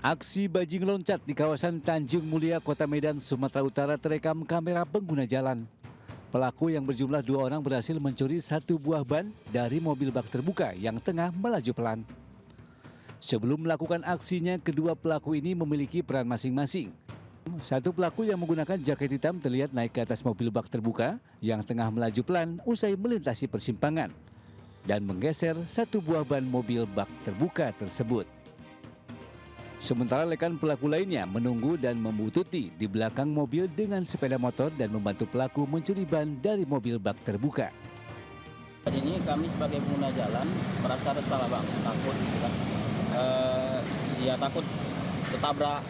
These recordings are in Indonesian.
Aksi bajing loncat di kawasan Tanjung Mulia, Kota Medan, Sumatera Utara terekam kamera pengguna jalan. Pelaku yang berjumlah 2 orang berhasil mencuri 1 buah ban dari mobil bak terbuka yang tengah melaju pelan. Sebelum melakukan aksinya, kedua pelaku ini memiliki peran masing-masing. Satu pelaku yang menggunakan jaket hitam terlihat naik ke atas mobil bak terbuka yang tengah melaju pelan usai melintasi persimpangan dan menggeser 1 buah ban mobil bak terbuka tersebut. Sementara rekan pelaku lainnya menunggu dan membututi di belakang mobil dengan sepeda motor dan membantu pelaku mencuri ban dari mobil bak terbuka. Ini kami sebagai pengguna jalan merasa resah lah bang, takut kan. Ya takut ketabrak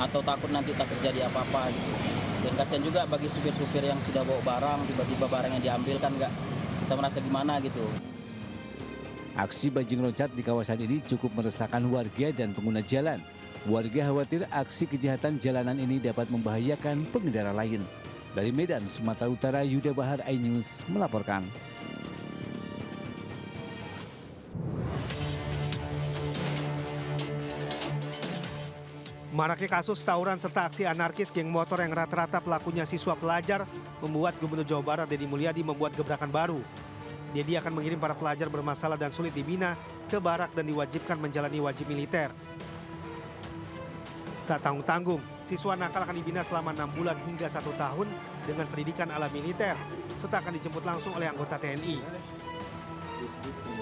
atau takut nanti tak terjadi apa-apa gitu. Dan kasihan juga bagi supir-supir yang sudah bawa barang, tiba-tiba barangnya diambil kan nggak, kita merasa gimana gitu. Aksi bajing loncat di kawasan ini cukup meresahkan warga dan pengguna jalan. Warga khawatir aksi kejahatan jalanan ini dapat membahayakan pengendara lain. Dari Medan, Sumatera Utara, Yuda Bahar, iNews melaporkan. Maraknya kasus tawuran serta aksi anarkis geng motor yang rata-rata pelakunya siswa pelajar membuat Gubernur Jawa Barat Deddy Mulyadi membuat gebrakan baru. Deddy akan mengirim para pelajar bermasalah dan sulit dibina ke barak dan diwajibkan menjalani wajib militer. Tak tanggung-tanggung, siswa nakal akan dibina selama 6 bulan hingga 1 tahun dengan pendidikan ala militer, serta akan dijemput langsung oleh anggota TNI.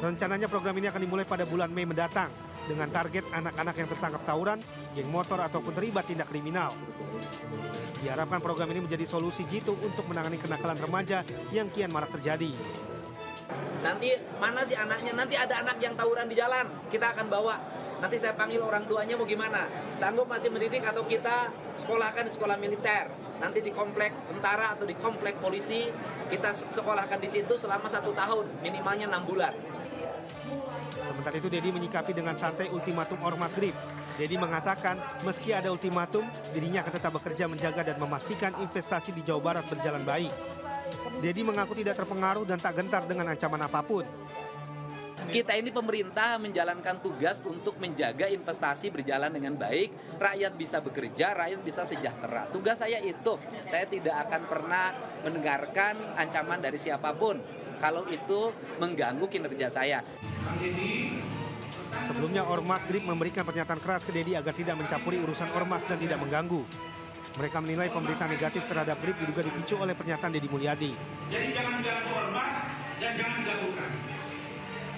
Rencananya program ini akan dimulai pada bulan Mei mendatang, dengan target anak-anak yang tertangkap tawuran, geng motor ataupun terlibat tindak kriminal. Diharapkan program ini menjadi solusi jitu untuk menangani kenakalan remaja yang kian marak terjadi. Nanti mana sih anaknya? Nanti ada anak yang tawuran di jalan, kita akan bawa. Nanti saya panggil orang tuanya mau gimana? Sanggup masih mendidik atau kita sekolahkan di sekolah militer? Nanti di komplek tentara atau di komplek polisi, kita sekolahkan di situ selama 1 tahun, minimalnya 6 bulan. Sementara itu Deddy menyikapi dengan santai ultimatum Ormas Grip. Deddy mengatakan meski ada ultimatum, dirinya akan tetap bekerja menjaga dan memastikan investasi di Jawa Barat berjalan baik. Deddy mengaku tidak terpengaruh dan tak gentar dengan ancaman apapun. Kita ini pemerintah menjalankan tugas untuk menjaga investasi berjalan dengan baik, rakyat bisa bekerja, rakyat bisa sejahtera. Tugas saya itu, saya tidak akan pernah mendengarkan ancaman dari siapapun kalau itu mengganggu kinerja saya. Sebelumnya Ormas Grip memberikan pernyataan keras ke Deddy agar tidak mencampuri urusan Ormas dan tidak mengganggu. Mereka menilai pemberitaan negatif terhadap Grip diduga dipicu oleh pernyataan Deddy Mulyadi. Jadi jangan ganggu Ormas dan jangan ganggukan.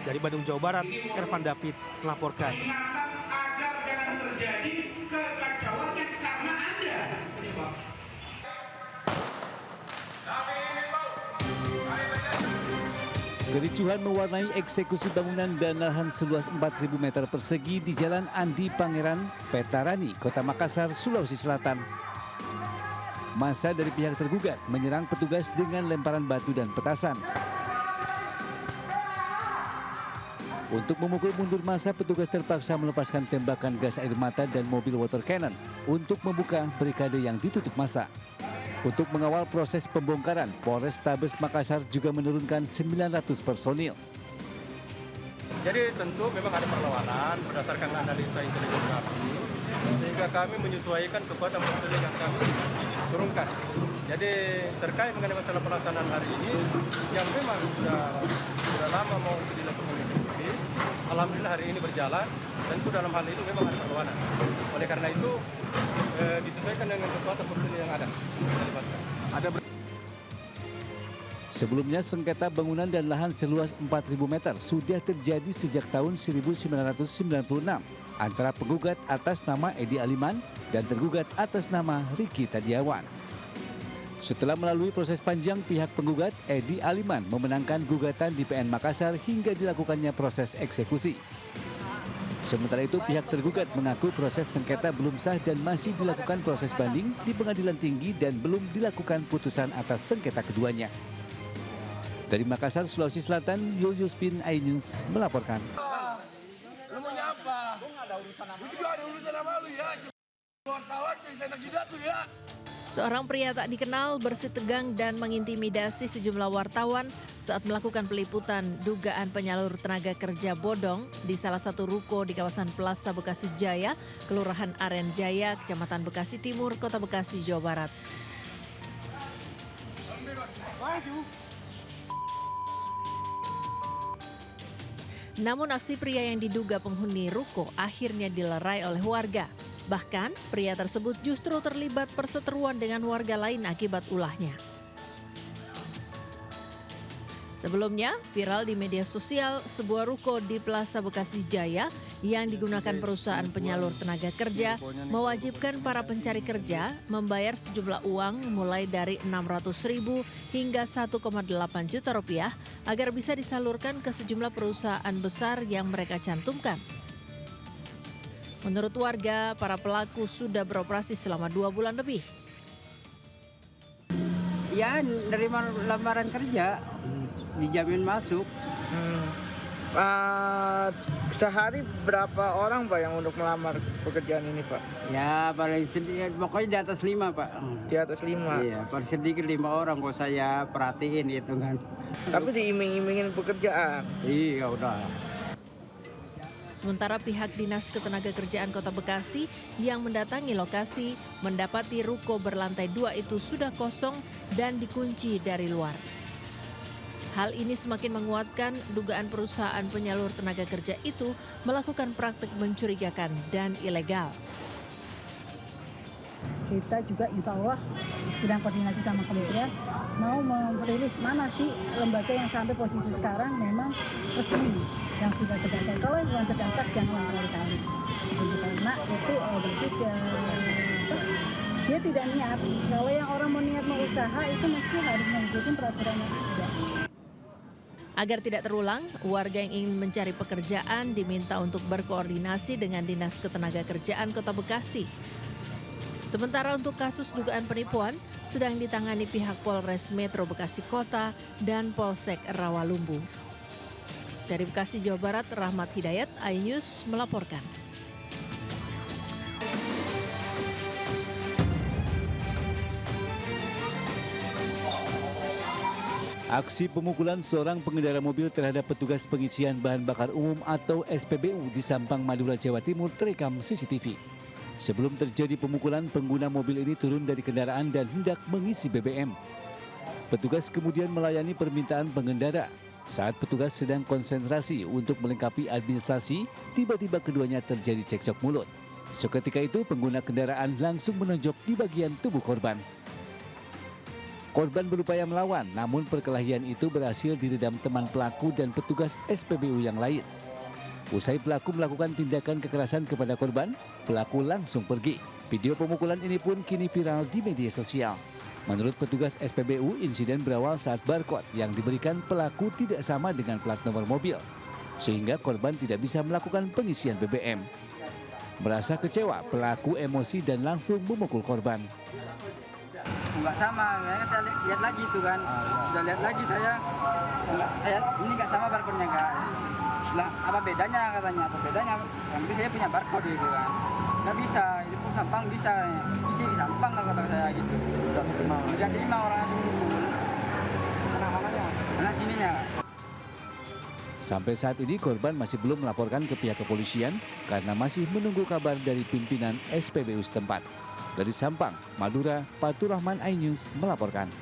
Dari Bandung, Jawa Barat, Ervan David melaporkan. Ingatkan agar jangan terjadi kekacauan yang karena Anda. Kericuhan mewarnai eksekusi bangunan dan lahan seluas 4.000 meter persegi di Jalan Andi Pangeran, Petarani, Kota Makassar, Sulawesi Selatan. Massa dari pihak tergugat menyerang petugas dengan lemparan batu dan petasan. Untuk memukul mundur massa, petugas terpaksa melepaskan tembakan gas air mata dan mobil water cannon untuk membuka barikade yang ditutup massa. Untuk mengawal proses pembongkaran, Polrestabes Makassar juga menurunkan 900 personil. Jadi tentu memang ada perlawanan berdasarkan analisa intelijen kami, sehingga kami menyesuaikan kekuatan personil yang kami turunkan. Jadi terkait mengenai masalah pelaksanaan hari ini, yang memang sudah lama mau dilakukan eksekusi, alhamdulillah hari ini berjalan, tentu dalam hal itu memang ada perlawanan. Oleh karena itu, disesuaikan dengan kekuatan personil yang ada. Sebelumnya, sengketa bangunan dan lahan seluas 4.000 meter sudah terjadi sejak tahun 1996 antara penggugat atas nama Edi Aliman dan tergugat atas nama Riki Tadiawan. Setelah melalui proses panjang, pihak penggugat Edi Aliman memenangkan gugatan di PN Makassar hingga dilakukannya proses eksekusi. Sementara itu, pihak tergugat mengaku proses sengketa belum sah dan masih dilakukan proses banding di Pengadilan Tinggi dan belum dilakukan putusan atas sengketa keduanya. Dari Makassar, Sulawesi Selatan, Julius Bin, iNews melaporkan. Lu mau nyapa? Gua nggak ada urusan sama lu. Gua juga ada urusan sama lu ya. Wartawan jadi enak juga tuh ya. Seorang pria tak dikenal bersih tegang dan mengintimidasi sejumlah wartawan saat melakukan peliputan dugaan penyalur tenaga kerja bodong di salah satu ruko di kawasan Plaza Bekasi Jaya, Kelurahan Aren Jaya, Kecamatan Bekasi Timur, Kota Bekasi, Jawa Barat. Namun aksi pria yang diduga penghuni ruko akhirnya dilerai oleh warga. Bahkan, pria tersebut justru terlibat perseteruan dengan warga lain akibat ulahnya. Sebelumnya, viral di media sosial sebuah ruko di Plaza Bekasi Jaya yang digunakan perusahaan penyalur tenaga kerja mewajibkan para pencari kerja membayar sejumlah uang mulai dari Rp600.000 hingga Rp1,8 juta agar bisa disalurkan ke sejumlah perusahaan besar yang mereka cantumkan. Menurut warga, para pelaku sudah beroperasi selama 2 bulan lebih. Ya, nerima lamaran kerja, dijamin masuk. Sehari berapa orang Pak yang untuk melamar pekerjaan ini Pak? Ya, paling sedikit, pokoknya di atas 5 Pak. Di atas 5? Iya, paling sedikit 5 orang kok saya perhatiin itu kan. Tapi diiming-imingin pekerjaan? Iya, udah. Sementara pihak Dinas Ketenagakerjaan Kota Bekasi yang mendatangi lokasi mendapati ruko berlantai 2 itu sudah kosong dan dikunci dari luar. Hal ini semakin menguatkan dugaan perusahaan penyalur tenaga kerja itu melakukan praktik mencurigakan dan ilegal. Kita juga insya Allah sedang koordinasi sama kementerian mau merilis mana sih lembaga yang sampai posisi sekarang memang resmi yang sudah terdaftar. Kalau yang belum terdaftar jangan sekali-kali. Karena itu berarti dia tidak niat. Kalau yang orang mau niat mau usaha itu mesti harus mengikuti peraturan yang ada. Agar tidak terulang, warga yang ingin mencari pekerjaan diminta untuk berkoordinasi dengan Dinas Ketenagakerjaan Kota Bekasi. Sementara untuk kasus dugaan penipuan sedang ditangani pihak Polres Metro Bekasi Kota dan Polsek Rawalumbu. Dari Bekasi, Jawa Barat, Rahmat Hidayat, iNews melaporkan. Aksi pemukulan seorang pengendara mobil terhadap petugas pengisian bahan bakar umum atau SPBU di Sampang, Madura, Jawa Timur terekam CCTV. Sebelum terjadi pemukulan, pengguna mobil ini turun dari kendaraan dan hendak mengisi BBM. Petugas kemudian melayani permintaan pengendara. Saat petugas sedang konsentrasi untuk melengkapi administrasi, tiba-tiba keduanya terjadi cekcok mulut. Seketika itu, pengguna kendaraan langsung menonjok di bagian tubuh korban. Korban berupaya melawan, namun perkelahian itu berhasil diredam teman pelaku dan petugas SPBU yang lain. Usai pelaku melakukan tindakan kekerasan kepada korban, pelaku langsung pergi. Video pemukulan ini pun kini viral di media sosial. Menurut petugas SPBU, insiden berawal saat barcode yang diberikan pelaku tidak sama dengan plat nomor mobil, sehingga korban tidak bisa melakukan pengisian BBM. Merasa kecewa, pelaku emosi dan langsung memukul korban. Enggak sama, saya lihat lagi itu kan. Sudah lihat lagi saya ini enggak sama barcode-nya enggak. Lah, apa bedanya katanya? Apa bedanya? Yang itu saya punya barcode gitu kan. Nggak bisa, itu pun Sampang bisa. Isi di Sampang kalau kata saya gitu. Udah terima orangnya semua. Mana sininya? Sampai saat ini korban masih belum melaporkan ke pihak kepolisian karena masih menunggu kabar dari pimpinan SPBU setempat. Dari Sampang, Madura, Fatur Rahman, iNews melaporkan.